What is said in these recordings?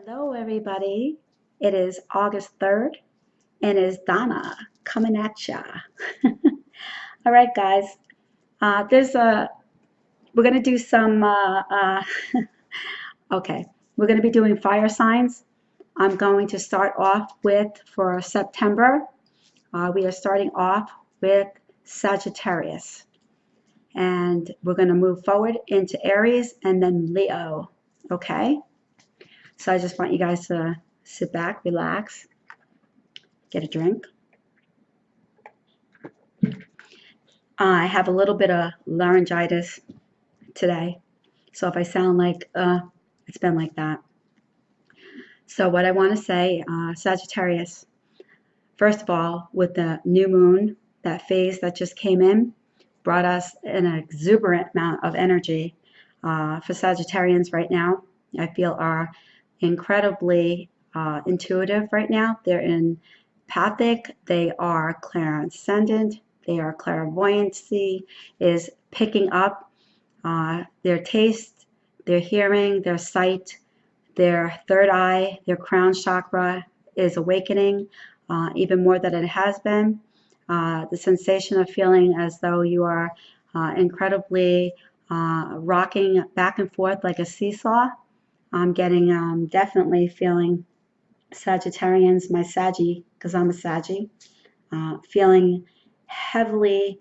Hello, everybody. It is August 3rd, and it's Donna coming at ya. All right, guys. There's a we're gonna do some. Okay, we're gonna be doing fire signs. I'm going to start off with for September. We are starting off with Sagittarius, and we're gonna move forward into Aries and then Leo. Okay. So I just want you guys to sit back, relax, get a drink. I have a little bit of laryngitis today, so if I sound like it's been like that. So what I want to say, Sagittarius, first of all, with the new moon, that phase that just came in, brought us an exuberant amount of energy for Sagittarians right now. I feel are incredibly intuitive right now. They're empathic, they are clairsentient, they are clairvoyancy is picking up their taste, their hearing, their sight, their third eye, their crown chakra is awakening even more than it has been. The sensation of feeling as though you are incredibly rocking back and forth like a seesaw. I'm getting definitely feeling Sagittarians, my Saggy, because I'm a Saggy, feeling heavily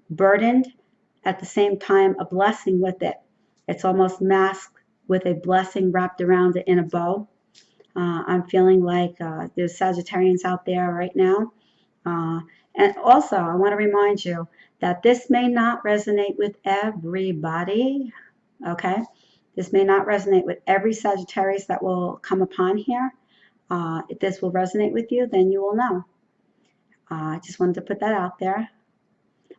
burdened, at the same time a blessing with it. It's almost masked with a blessing wrapped around it in a bow. I'm feeling like there's Sagittarians out there right now. And also, I want to remind you that this may not resonate with everybody, okay? This may not resonate with every Sagittarius that will come upon here. If this will resonate with you, then you will know. I just wanted to put that out there.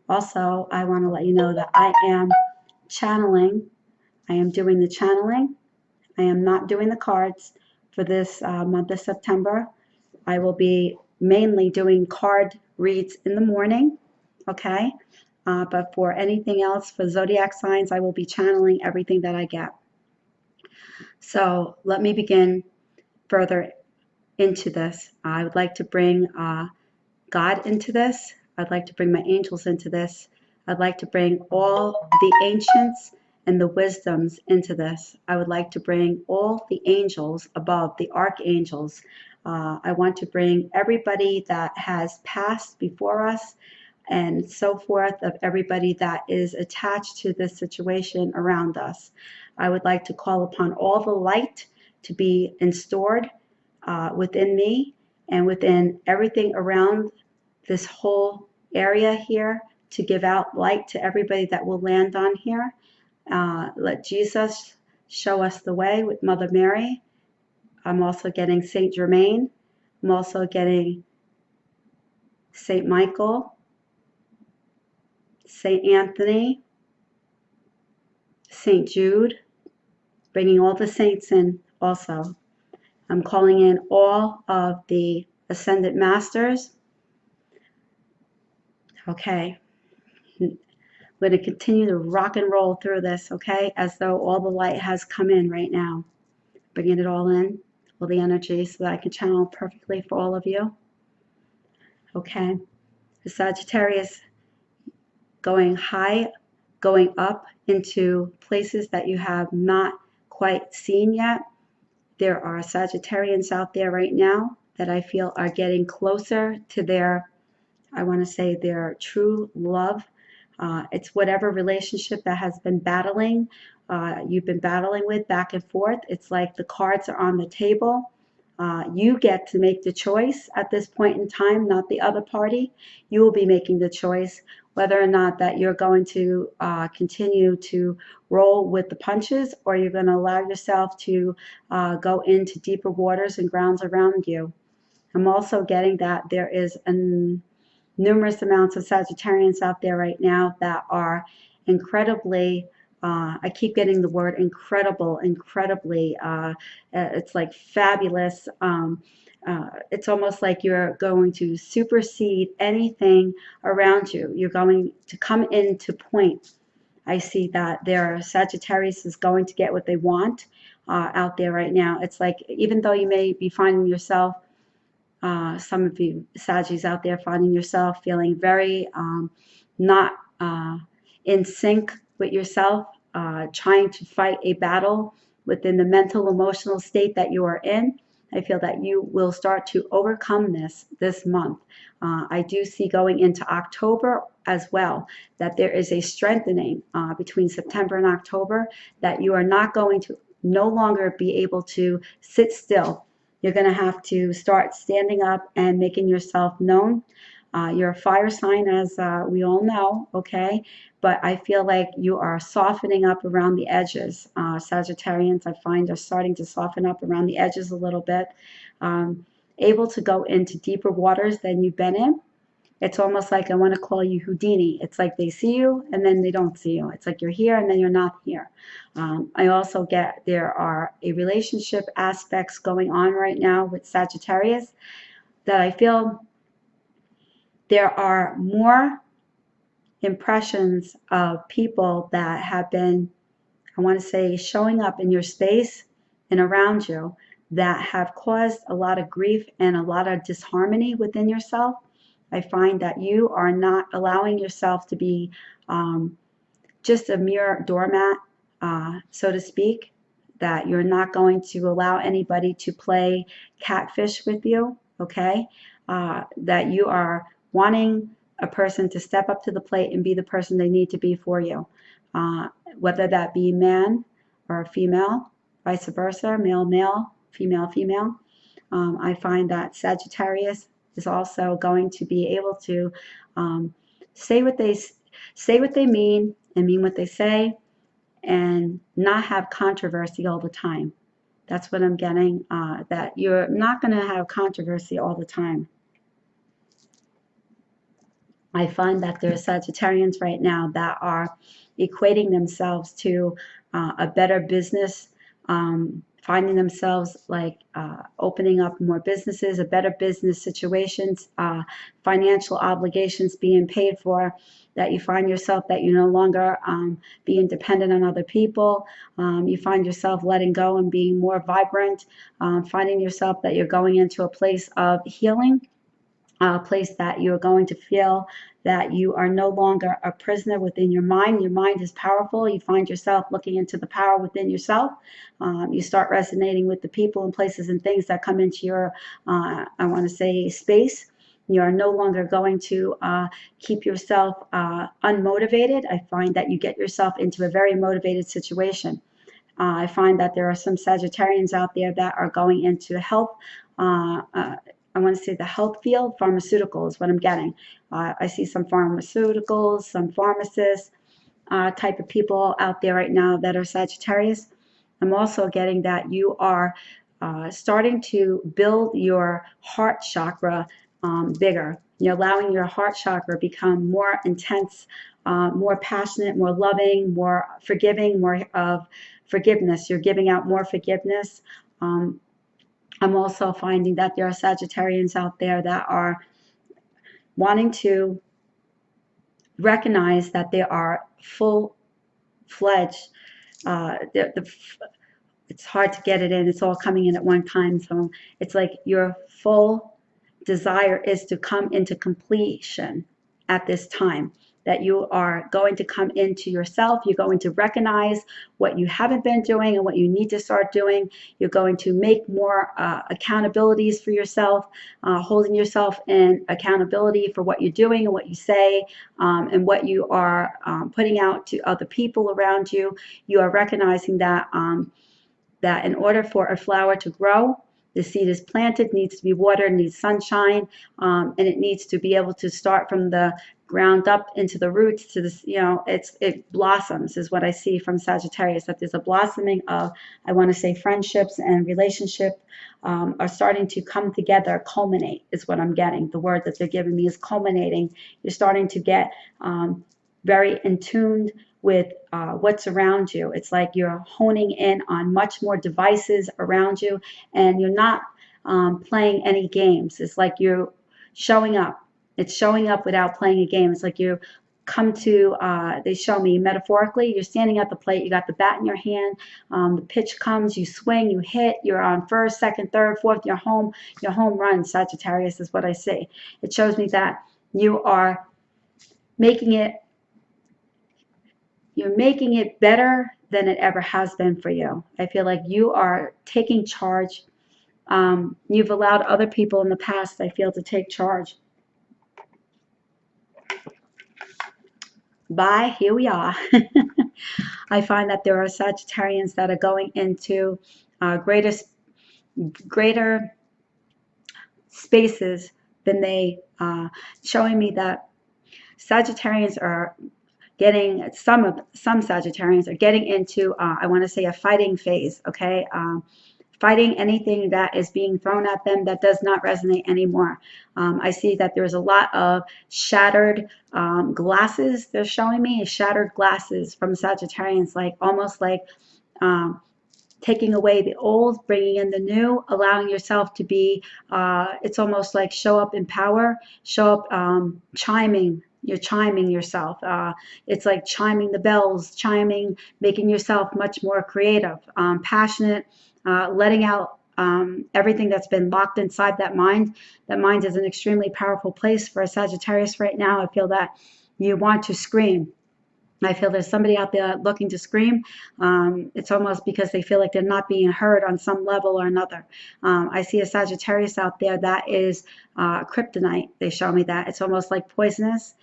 Also, I want to let you know that I am channeling. I am doing the channeling. I am not doing the cards for this month of September. I will be mainly doing card reads in the morning, okay? But for anything else, for zodiac signs, I will be channeling everything that I get. So let me begin further into this. I would like to bring God into this. I'd like to bring my angels into this. I'd like to bring all the ancients and the wisdoms into this. I would like to bring all the angels above, the archangels. I want to bring everybody that has passed before us and so forth, of everybody that is attached to this situation around us. I would like to call upon all the light to be stored within me and within everything around this whole area here, to give out light to everybody that will land on here. Let Jesus show us the way with Mother Mary. I'm also getting Saint Germain. I'm also getting Saint Michael, Saint Anthony, Saint Jude, bringing all the saints in also. I'm calling in all of the Ascended Masters. Okay. We're going to continue to rock and roll through this, okay, as though all the light has come in right now. Bringing it all in, all the energy, so that I can channel perfectly for all of you. Okay. The Sagittarius going high, going up into places that you have not quite seen yet. There are Sagittarians out there right now that I feel are getting closer to their, I want to say, their true love. It's whatever relationship that has been battling, you've been battling with back and forth. It's like the cards are on the table. You get to make the choice at this point in time, not the other party. You will be making the choice whether or not that you're going to continue to roll with the punches, or you're going to allow yourself to go into deeper waters and grounds around you. I'm also getting that there is numerous amounts of Sagittarians out there right now that are incredibly, I keep getting the word incredible, incredibly, it's like fabulous. It's almost like you're going to supersede anything around you. You're going to come into point. I see that their Sagittarius is going to get what they want out there right now. It's like, even though you may be finding yourself, some of you Sagittarius out there, finding yourself feeling very not in sync with yourself, trying to fight a battle within the mental, emotional state that you are in. I feel that you will start to overcome this month. I do see going into October as well that there is a strengthening between September and October, that you are not going to no longer be able to sit still. You're going to have to start standing up and making yourself known. You're a fire sign, as we all know, okay? But I feel like you are softening up around the edges. Sagittarians, I find, are starting to soften up around the edges a little bit, able to go into deeper waters than you've been in. It's almost like, I want to call you Houdini. It's like they see you and then they don't see you. It's like you're here and then you're not here. I also get there are a relationship aspects going on right now with Sagittarius that I feel there are more impressions of people that have been, I want to say, showing up in your space and around you that have caused a lot of grief and a lot of disharmony within yourself. I find that you are not allowing yourself to be just a mere doormat, so to speak, that you're not going to allow anybody to play catfish with you, okay? That you are wanting a person to step up to the plate and be the person they need to be for you, whether that be man or female, vice versa, male, male, female, female. I find that Sagittarius is also going to be able to say what they mean and mean what they say, and not have controversy all the time. That's what I'm getting. That you're not going to have controversy all the time. I find that there are Sagittarians right now that are equating themselves to a better business, finding themselves like opening up more businesses, a better business situations, financial obligations being paid for, that you find yourself that you're no longer being dependent on other people. You find yourself letting go and being more vibrant, finding yourself that you're going into a place of healing, a place that you're going to feel that you are no longer a prisoner within your mind. Your mind is powerful. You find yourself looking into the power within yourself. You start resonating with the people and places and things that come into your, I want to say, space. You are no longer going to keep yourself unmotivated. I find that you get yourself into a very motivated situation. I find that there are some Sagittarians out there that are going into health. I want to say the health field, pharmaceutical is what I'm getting. I see some pharmaceuticals, some pharmacists, type of people out there right now that are Sagittarius. I'm also getting that you are starting to build your heart chakra bigger. You're allowing your heart chakra become more intense, more passionate, more loving, more forgiving, more of forgiveness. You're giving out more forgiveness. I'm also finding that there are Sagittarians out there that are wanting to recognize that they are full-fledged. It's hard to get it in. It's all coming in at one time. So it's like your full desire is to come into completion at this time, that you are going to come into yourself. You're going to recognize what you haven't been doing and what you need to start doing. You're going to make more accountabilities for yourself, holding yourself in accountability for what you're doing and what you say, and what you are putting out to other people around you. You are recognizing that that in order for a flower to grow, the seed is planted, needs to be watered, needs sunshine, and it needs to be able to start from the ground up into the roots to this, it blossoms is what I see from Sagittarius, that there's a blossoming of, I want to say, friendships and relationship are starting to come together, culminate is what I'm getting. The word that they're giving me is culminating. You're starting to get very in tuned with what's around you. It's like you're honing in on much more devices around you, and you're not playing any games. It's like you're showing up. It's showing up without playing a game. It's like you're come to, they show me metaphorically, you're standing at the plate, you got the bat in your hand, the pitch comes, you swing, you hit, you're on first, second, third, fourth, you're home run, Sagittarius is what I see. It shows me that you are making it, you're making it better than it ever has been for you. I feel like you are taking charge. You've allowed other people in the past, I feel, to take charge. Bye, here we are. I find that there are Sagittarians that are going into greater spaces than they, showing me that Sagittarians are getting, some Sagittarians are getting into, I want to say, a fighting phase, okay? Fighting anything that is being thrown at them that does not resonate anymore. I see that there's a lot of shattered glasses. They're showing me shattered glasses from Sagittarians, like almost like taking away the old, bringing in the new, allowing yourself to be, it's almost like show up in power, show up chiming. You're chiming yourself. It's like chiming the bells, chiming, making yourself much more creative, passionate, letting out everything that's been locked inside that mind. That mind is an extremely powerful place for a Sagittarius right now. I feel that you want to scream. I feel there's somebody out there looking to scream. It's almost because they feel like they're not being heard on some level or another. I see a Sagittarius out there that is kryptonite. They show me that. It's almost like poisonous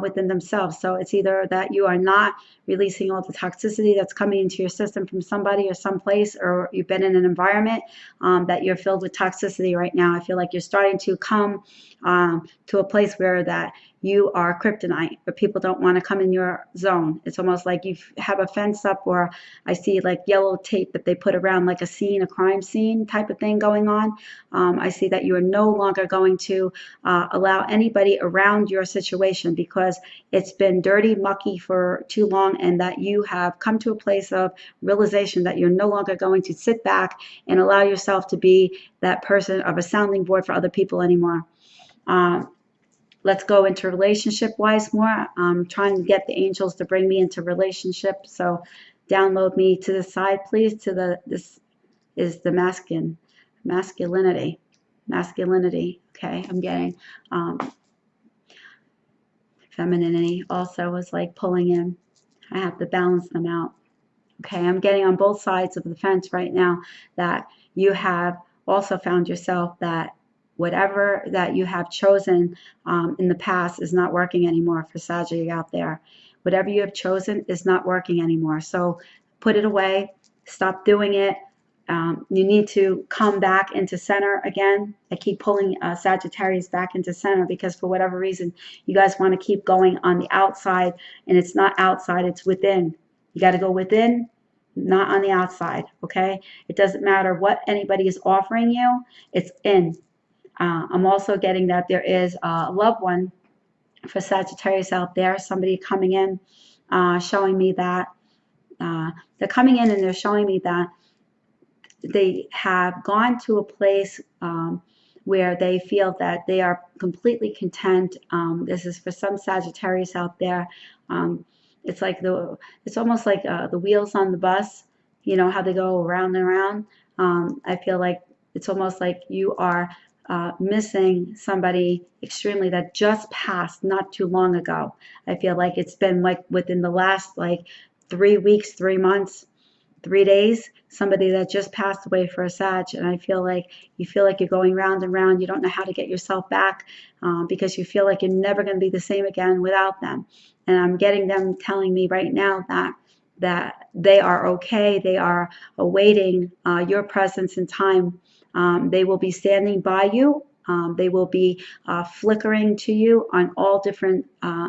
within themselves. So it's either that you are not releasing all the toxicity that's coming into your system from somebody or someplace, or you've been in an environment that you're filled with toxicity right now. I feel like you're starting to come to a place where that you are kryptonite, but people don't want to come in your zone. It's almost like you have a fence up, or I see like yellow tape that they put around like a scene, a crime scene type of thing going on. I see that you are no longer going to allow anybody around your situation because it's been dirty, mucky for too long, and that you have come to a place of realization that you're no longer going to sit back and allow yourself to be that person of a sounding board for other people anymore. Let's go into relationship-wise more. I'm trying to get the angels to bring me into relationship. So download me to the side, please. This is the masculinity. Okay, I'm getting femininity also is like pulling in. I have to balance them out. Okay, I'm getting on both sides of the fence right now that you have also found yourself that whatever that you have chosen in the past is not working anymore for Sagittarius out there. Whatever you have chosen is not working anymore. So put it away. Stop doing it. You need to come back into center again. I keep pulling Sagittarius back into center because for whatever reason, you guys want to keep going on the outside, and it's not outside, it's within. You got to go within, not on the outside, okay? It doesn't matter what anybody is offering you, it's in. I'm also getting that there is a loved one for Sagittarius out there, somebody coming in, showing me that they're coming in and they're showing me that they have gone to a place where they feel that they are completely content. This is for some Sagittarius out there. It's like it's almost like the wheels on the bus, you know, how they go around and around. I feel like it's almost like you are missing somebody extremely that just passed not too long ago. I feel like it's been like within the last like 3 weeks, 3 months, 3 days, somebody that just passed away for a Sag, and I feel like you're going round and round. You don't know how to get yourself back because you feel like you're never going to be the same again without them. And I'm getting them telling me right now that they are okay. They are awaiting your presence in time. They will be standing by you. They will be flickering to you on all different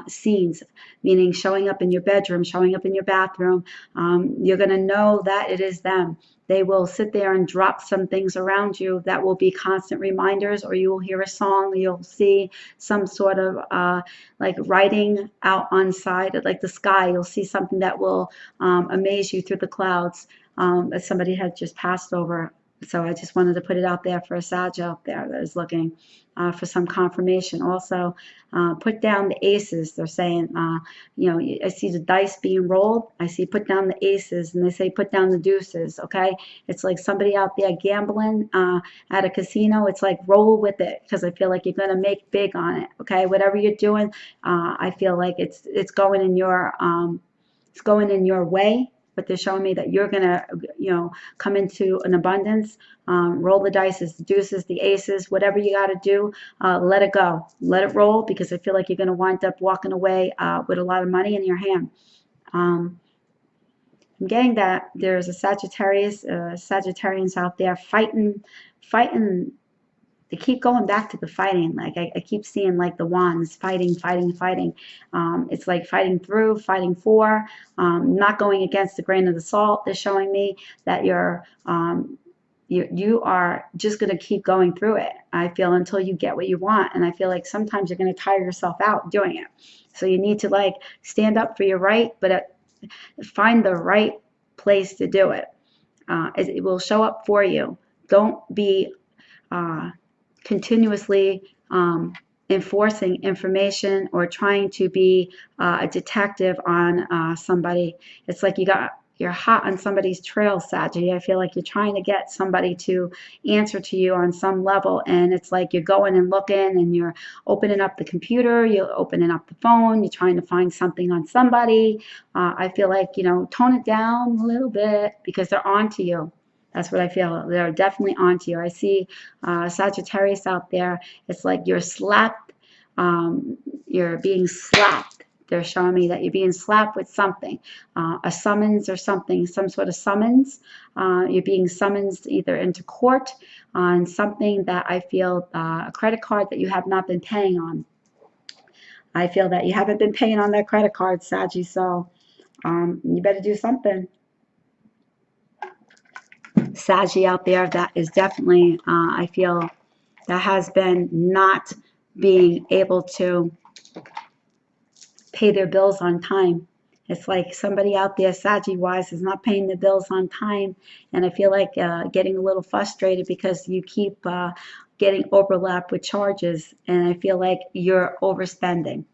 scenes, meaning showing up in your bedroom, showing up in your bathroom. You're going to know that it is them. They will sit there and drop some things around you that will be constant reminders, or you will hear a song, you'll see some sort of like writing out on side, like the sky. You'll see something that will amaze you through the clouds. As somebody had just passed over So I just wanted to put it out there for a Sag out there that is looking for some confirmation. Also, put down the aces. They're saying, you know, I see the dice being rolled. I see put down the aces, and they say put down the deuces. Okay, it's like somebody out there gambling at a casino. It's like roll with it, because I feel like you're gonna make big on it. Okay, whatever you're doing, I feel like it's going in your way, but they're showing me that you're gonna, you know, come into an abundance. Roll the dice, the deuces, the aces, whatever you got to do. Let it go, let it roll, because I feel like you're gonna wind up walking away with a lot of money in your hand. Um, I'm getting that there's a Sagittarians out there fighting. They keep going back to the fighting. Like I keep seeing like the wands fighting, fighting, fighting. It's like fighting through, fighting for, not going against the grain of the salt. They're showing me that you are just going to keep going through it. I feel until you get what you want, and I feel like sometimes you're going to tire yourself out doing it. So you need to like stand up for your right, but find the right place to do it. It will show up for you. Don't be continuously enforcing information or trying to be a detective on somebody. It's like you're hot on somebody's trail, Saggy. I feel like you're trying to get somebody to answer to you on some level, and it's like you're going and looking, and you're opening up the computer, you're opening up the phone, you're trying to find something on somebody. I feel like, you know, tone it down a little bit, because they're on to you. That's what I feel. They're definitely onto you. I see Sagittarius out there. It's like you're slapped. You're being slapped. They're showing me that you're being slapped with something, a summons or something, some sort of summons. You're being summoned either into court on something that I feel, a credit card that you have not been paying on. I feel that you haven't been paying on that credit card, Saggy, so you better do something. Saggy out there that is definitely, I feel, that has been not being able to pay their bills on time. It's like somebody out there, Saggy wise, is not paying the bills on time, and I feel like getting a little frustrated because you keep getting overlapped with charges, and I feel like you're overspending.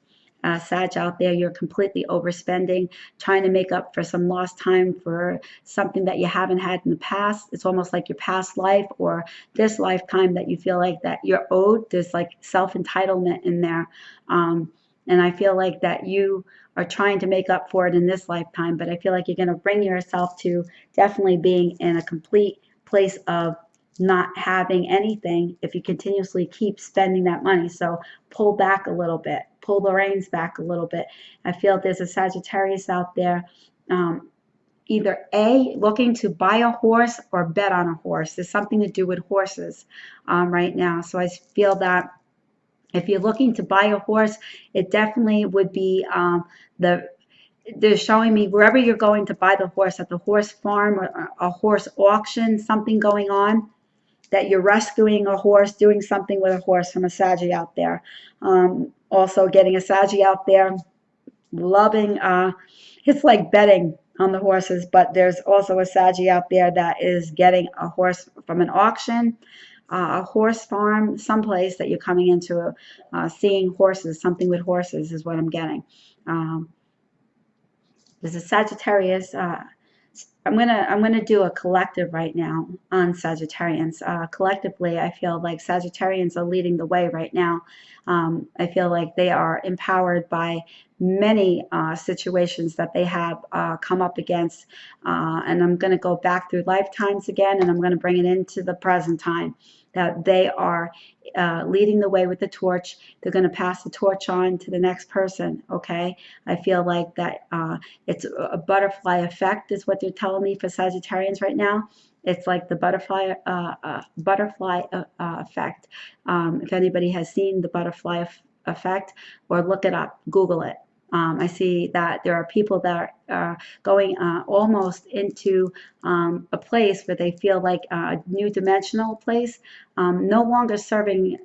Sag out there, you're completely overspending, trying to make up for some lost time for something that you haven't had in the past. It's almost like your past life or this lifetime that you feel like that you're owed. There's like self-entitlement in there. And I feel like that you are trying to make up for it in this lifetime, but I feel like you're going to bring yourself to definitely being in a complete place of not having anything if you continuously keep spending that money. So pull back a little bit, pull the reins back a little bit. I feel there's a Sagittarius out there, either A, looking to buy a horse or bet on a horse. There's something to do with horses right now. So I feel that if you're looking to buy a horse, it definitely would be they're showing me wherever you're going to buy the horse, at the horse farm or a horse auction, something going on, that you're rescuing a horse, doing something with a horse, from a Saggy out there. Also getting a Saggy out there, loving, it's like betting on the horses, but there's also a Saggy out there that is getting a horse from an auction, a horse farm, someplace that you're coming into, seeing horses, something with horses is what I'm getting. There's a Sagittarius. I'm gonna do a collective right now on Sagittarians. Collectively, I feel like Sagittarians are leading the way right now. I feel like they are empowered by many situations that they have come up against, and I'm going to go back through lifetimes again, and I'm going to bring it into the present time. That they are leading the way with the torch. They're going to pass the torch on to the next person. Okay, I feel like that it's a butterfly effect is what they're telling me for Sagittarians right now. It's like the butterfly effect. If anybody has seen the butterfly effect, or look it up, Google it. I see that there are people that are going almost into a place where they feel like a new dimensional place, no longer serving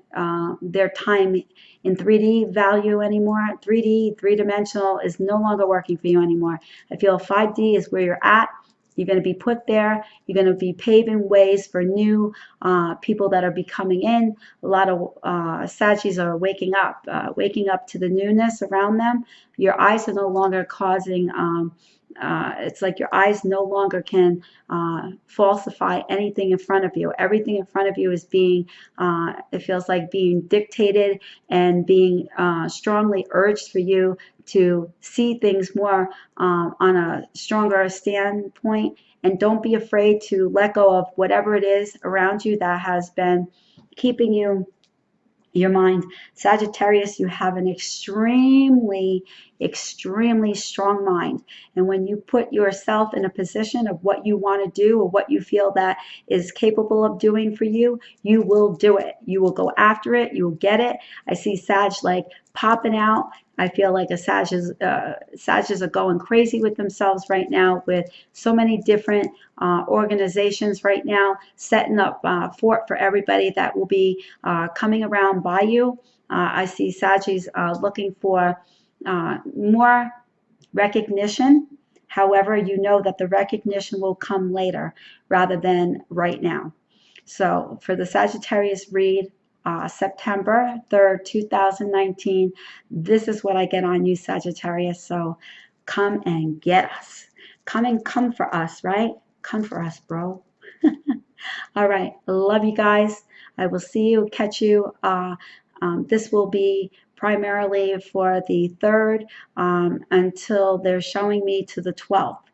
their time in 3D value anymore. 3D, three-dimensional is no longer working for you anymore. I feel 5D is where you're at. You're going to be put there. You're going to be paving ways for new people that are be coming in. A lot of Saggies are waking up to the newness around them. Your eyes are no longer causing, it's like your eyes no longer can falsify anything in front of you. Everything in front of you is being, it feels like being dictated and being strongly urged for you to see things more on a stronger standpoint. And don't be afraid to let go of whatever it is around you that has been keeping your mind. Sagittarius, you have an extremely strong mind. And when you put yourself in a position of what you want to do or what you feel that is capable of doing for you, you will do it. You will go after it. You will get it. I see Sag like popping out. I feel like Sages are going crazy with themselves right now, with so many different organizations right now, setting up fort for everybody that will be coming around by you. I see Sagis looking for more recognition. However, you know that the recognition will come later rather than right now. So for the Sagittarius read, September 3rd, 2019, this is what I get on you, Sagittarius. So come and get us. Come for us, right? Come for us, bro. All right. Love you guys. I will see you, catch you. This will be primarily for the 3rd until they're showing me to the 12th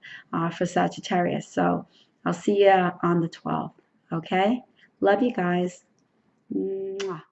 for Sagittarius. So I'll see you on the 12th. Okay? Love you guys. Mwah.